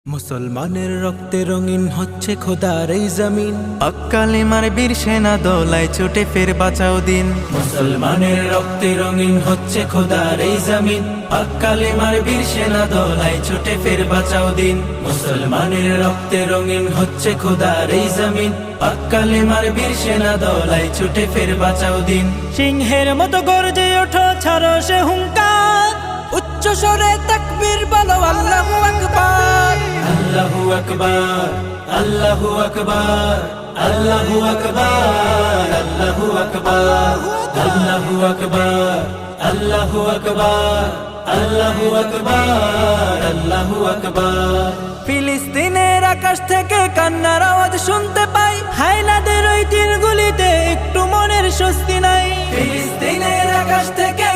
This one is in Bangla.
মুসলমানের রক্তে রঙিন হচ্ছে খোদার এই জমিন। কালিমার বীর সেনা দোলায় ছুটে ফের বাঁচাও দিন। মুসলমানের রক্তে রঙিন হচ্ছে খোদার এই জমিন। কালিমার বীর সেনা দোলায় ছুটে ফের বাঁচাও দিন। মুসলমানের রক্তে রঙিন হচ্ছে খোদার এই জমিন। কালিমার বীর সেনা দোলায় ছুটে ফের বাঁচাও দিন। সিংহের মতো গর্জে ওঠো, ছাড়ো সে হুঙ্কার, উচ্চ স্বরে তাকবীর বলো আল্লাহু আকবার। আল্লাহু আকবার, আল্লাহু আকবার, আল্লাহু আকবার, আল্লাহু আকবার, আল্লাহু আকবার, আল্লাহু আকবার, আল্লাহু আকবার, আল্লাহু আকবার। ফিলিস্তিনের আকাশ থেকে কান্নার আওয়াজ শুনতে পাই, হায়নাদের ওই তীরগুলিতে একটু মনের স্বস্তি নাই। ফিলিস্তিনের আকাশ থেকে